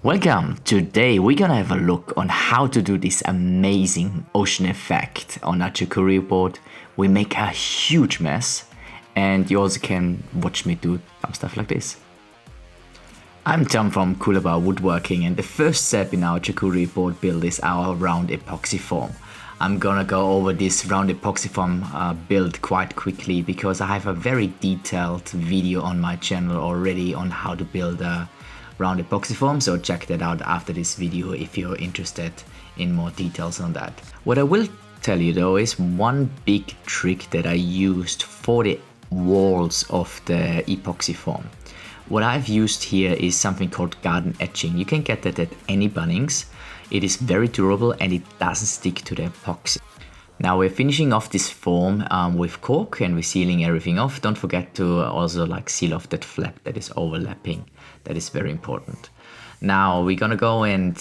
Welcome! Today we're gonna have a look on how to do this amazing ocean effect on our charcuterie board. We make a huge mess and you also can watch me do some stuff like this. I'm Tom from Cool About Woodworking, and the first step in our charcuterie board build is our round epoxy form. I'm gonna go over this round epoxy form build quite quickly because I have a very detailed video on my channel already on how to build a round epoxy form, so check that out after this video if you're interested in more details on that. What I will tell you though is one big trick that I used for the walls of the epoxy form. What I've used here is something called garden etching. You can get that at any Bunnings. It is very durable and it doesn't stick to the epoxy. Now we're finishing off this form with cork and we're sealing everything off. Don't forget to also seal off that flap that is overlapping. That is very important. Now we're gonna go and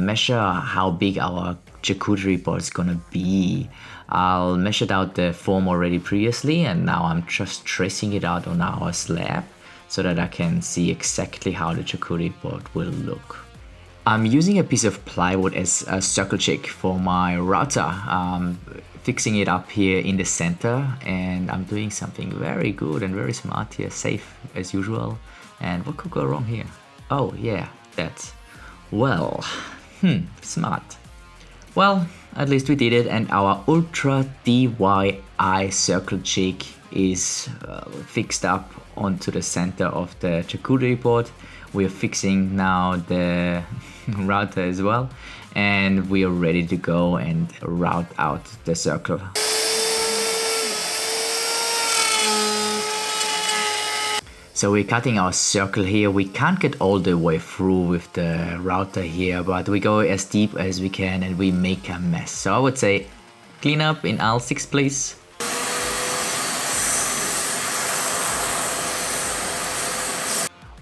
measure how big our charcuterie board is gonna be. I'll measured out the form already previously and now I'm just tracing it out on our slab so that I can see exactly how the charcuterie board will look. I'm using a piece of plywood as a circle jig for my router, fixing it up here in the center, and I'm doing something very good and very smart here, safe as usual. And what could go wrong here? Oh yeah, that's, well, smart. Well, at least we did it, and our Ultra DIY circle jig is fixed up onto the center of the charcuterie board. We're fixing now the router as well, and we are ready to go and route out the circle. So we're cutting our circle here. We can't get all the way through with the router here, but we go as deep as we can and we make a mess. So I would say clean up in aisle 6, please.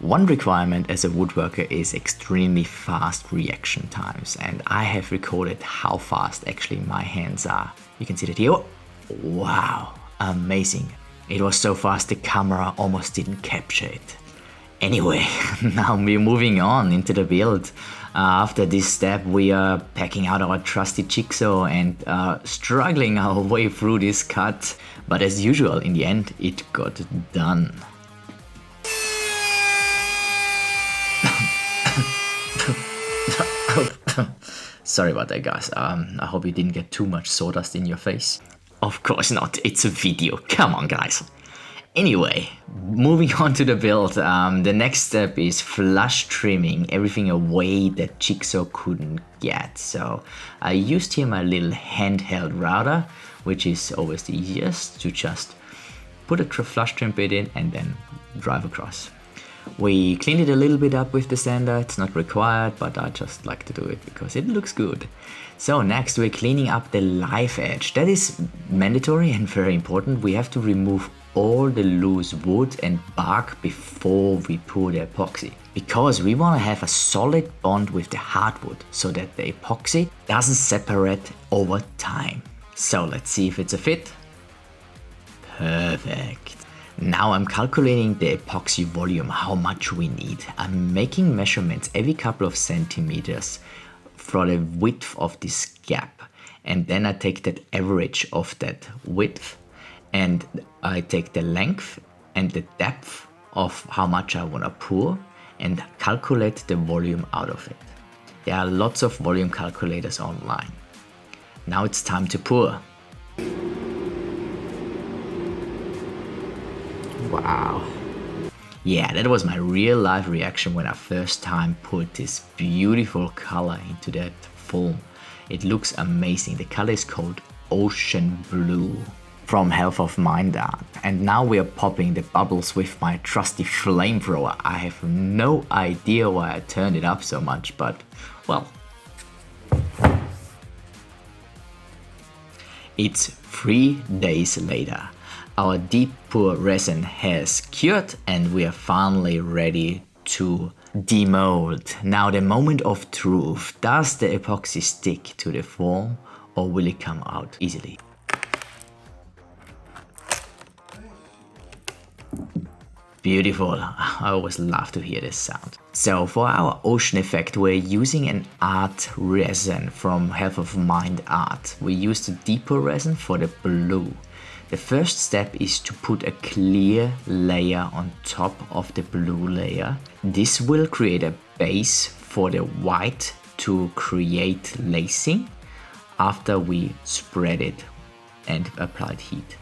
One requirement as a woodworker is extremely fast reaction times, and I have recorded how fast actually my hands are. You can see that here. Oh, wow, amazing. It was so fast the camera almost didn't capture it. Anyway, now we're moving on into the build. After this step we are packing out our trusty jigsaw and struggling our way through this cut. But as usual, in the end it got done. Sorry about that, guys. I hope you didn't get too much sawdust in your face. Of course not, it's a video. Come on, guys. Anyway, moving on to the build. The next step is flush trimming everything away that jigsaw couldn't get. So I used here my little handheld router, which is always the easiest, to just put a flush trim bit in and then drive across. We cleaned it a little bit up with the sander. It's not required, but I just like to do it because it looks good. So next we're cleaning up the live edge. That is mandatory and very important. We have to remove all the loose wood and bark before we pour the epoxy, because we want to have a solid bond with the hardwood so that the epoxy doesn't separate over time. So let's see if it's a fit. Perfect. Now I'm calculating the epoxy volume, how much we need. I'm making measurements every couple of centimeters for the width of this gap. And then I take that average of that width and I take the length and the depth of how much I want to pour and calculate the volume out of it. There are lots of volume calculators online. Now it's time to pour. Wow. Yeah, that was my real life reaction when I first time put this beautiful color into that foam. It looks amazing. The color is called Ocean Blue from Health of Mind Art. And now we are popping the bubbles with my trusty flamethrower. I have no idea why I turned it up so much, but well. It's 3 days later. Our deep pure resin has cured and we are finally ready to demold. Now the moment of truth. Does the epoxy stick to the form or will it come out easily? Beautiful. I always love to hear this sound. So for our ocean effect, we're using an art resin from Half of Mind Art. We use the deeper resin for the blue. The first step is to put a clear layer on top of the blue layer. This will create a base for the white to create lacing after we spread it and applied heat.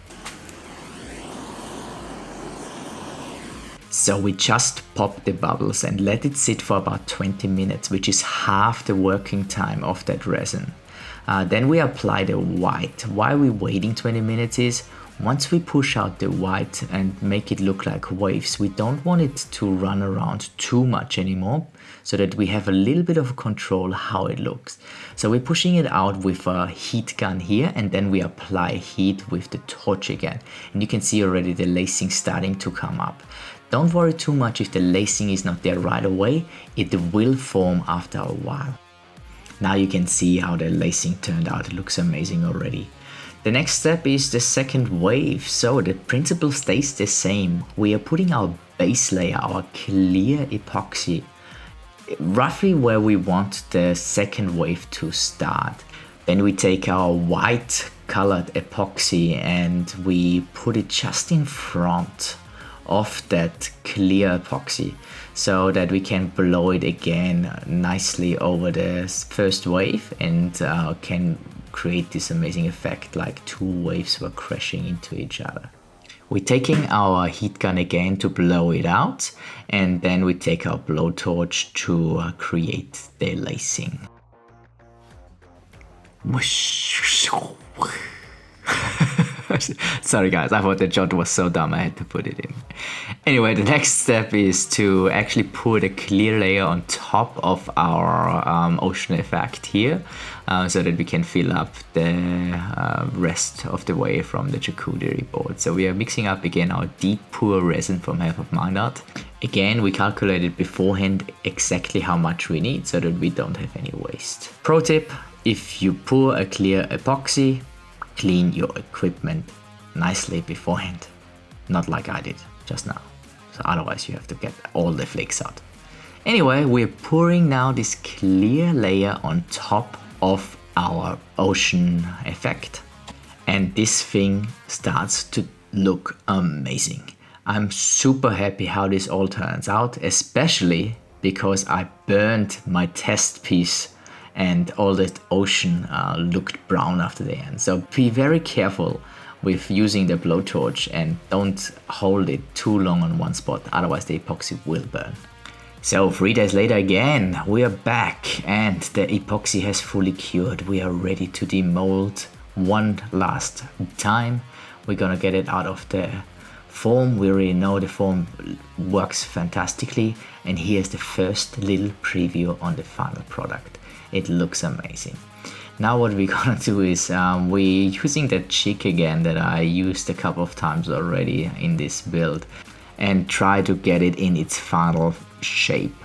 So we just pop the bubbles and let it sit for about 20 minutes, which is half the working time of that resin. Then we apply the white. Why we're waiting 20 minutes is, once we push out the white and make it look like waves, we don't want it to run around too much anymore, so that we have a little bit of control how it looks. So we're pushing it out with a heat gun here, and then we apply heat with the torch again. And you can see already the lacing starting to come up. Don't worry too much if the lacing is not there right away, it will form after a while. Now you can see how the lacing turned out, it looks amazing already. The next step is the second wave, so the principle stays the same. We are putting our base layer, our clear epoxy, roughly where we want the second wave to start. Then we take our white colored epoxy and we put it just in front of that clear epoxy, so that we can blow it again nicely over the first wave and can create this amazing effect like two waves were crashing into each other. We're taking our heat gun again to blow it out, and then we take our blowtorch to create the lacing. Sorry guys, I thought the shot was so dumb I had to put it in. Anyway, the next step is to actually put a clear layer on top of our ocean effect here, so that we can fill up the rest of the way from the charcuterie board. So we are mixing up again our deep pure resin from Half of Mind Art. Again, we calculated beforehand exactly how much we need so that we don't have any waste. Pro tip, if you pour a clear epoxy, clean your equipment nicely beforehand. Not like I did just now. So otherwise you have to get all the flakes out. Anyway, we're pouring now this clear layer on top of our ocean effect. And this thing starts to look amazing. I'm super happy how this all turns out, especially because I burned my test piece and all that ocean looked brown after the end. So be very careful with using the blowtorch and don't hold it too long on one spot, otherwise the epoxy will burn. So 3 days later again, we are back and the epoxy has fully cured. We are ready to demold one last time. We're gonna get it out of the foam. We already know the foam works fantastically, and here's the first little preview on the final product. It looks amazing. Now what we're gonna do is we're using that jig again that I used a couple of times already in this build and try to get it in its final shape.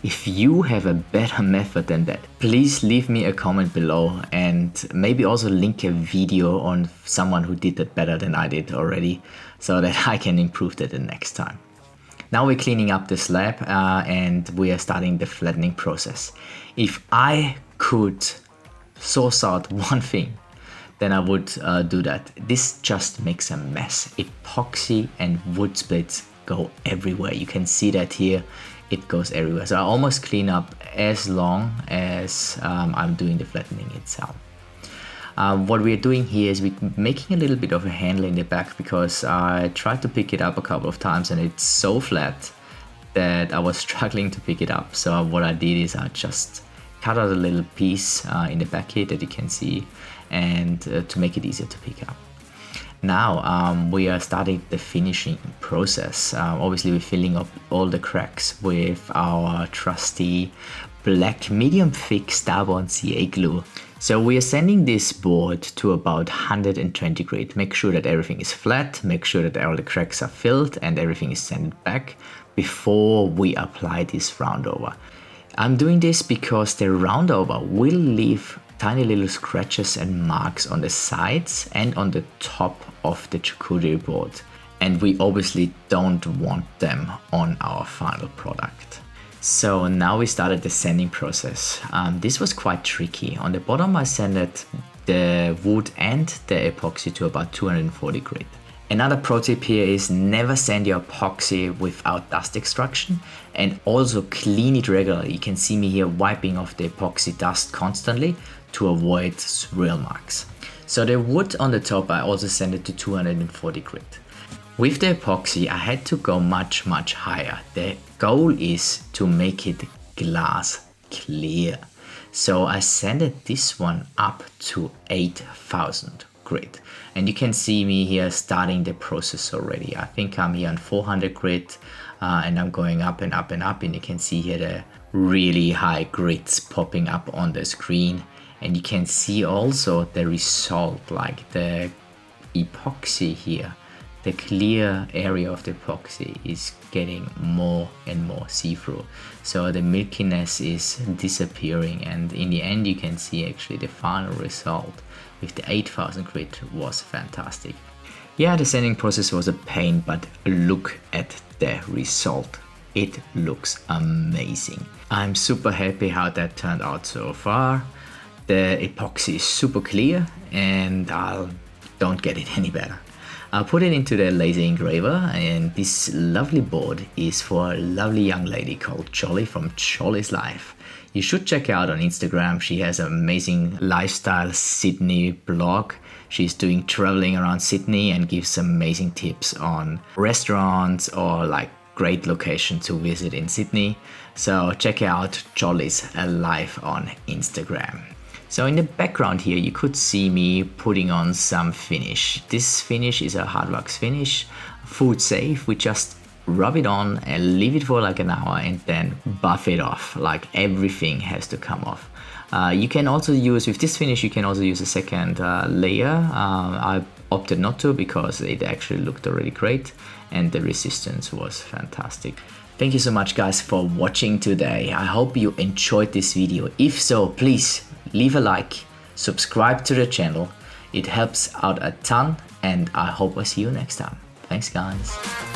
If you have a better method than that, please leave me a comment below and maybe also link a video on someone who did that better than I did already, so that I can improve that the next time. Now we're cleaning up the slab and we are starting the flattening process. If I could source out one thing, then I would do that. This just makes a mess. Epoxy and wood splits go everywhere. You can see that here, it goes everywhere. So I almost clean up as long as I'm doing the flattening itself. What we're doing here is we're making a little bit of a handle in the back, because I tried to pick it up a couple of times and it's so flat that I was struggling to pick it up. So what I did is I just cut out a little piece in the back here that you can see, and to make it easier to pick up. Now we are starting the finishing process. Obviously we're filling up all the cracks with our trusty black medium thick Starbond CA glue. So we are sending this board to about 120 grit. Make sure that everything is flat, make sure that all the cracks are filled and everything is sent back before we apply this round over. I'm doing this because the round over will leave tiny little scratches and marks on the sides and on the top of the charcuterie board. and we obviously don't want them on our final product. So now we started the sanding process. This was quite tricky. On the bottom I sanded the wood and the epoxy to about 240 grit. Another pro tip here is never sand your epoxy without dust extraction, and also clean it regularly. You can see me here wiping off the epoxy dust constantly to avoid swirl marks. So the wood on the top I also sanded to 240 grit. With the epoxy I had to go much higher. The goal is to make it glass clear. So I sanded this one up to 8000 grit. And you can see me here starting the process already. I think I'm here on 400 grit and I'm going up and up and up, and you can see here the really high grits popping up on the screen. And you can see also the result, like the epoxy here. The clear area of the epoxy is getting more and more see-through. So the milkiness is disappearing, and in the end you can see actually the final result with the 8000 grit was fantastic. Yeah, the sanding process was a pain, but look at the result. It looks amazing. I'm super happy how that turned out so far. The epoxy is super clear and I don't get it any better. I'll put it into the laser engraver, and this lovely board is for a lovely young lady called Jolly from Jolly's Life. You should check her out on Instagram. She has an amazing lifestyle Sydney blog. She's doing traveling around Sydney and gives amazing tips on restaurants or like great location to visit in Sydney. So check her out, Jolly's Life on Instagram. So in the background here, you could see me putting on some finish. This finish is a hard wax finish, food safe. We just rub it on and leave it for like an hour and then buff it off. Like everything has to come off. You can also use, with this finish, you can also use a second layer. I opted not to because it actually looked already great and the resistance was fantastic. Thank you so much guys for watching today. I hope you enjoyed this video. If so, please leave a like, subscribe to the channel. It helps out a ton, and I hope I see you next time. Thanks guys.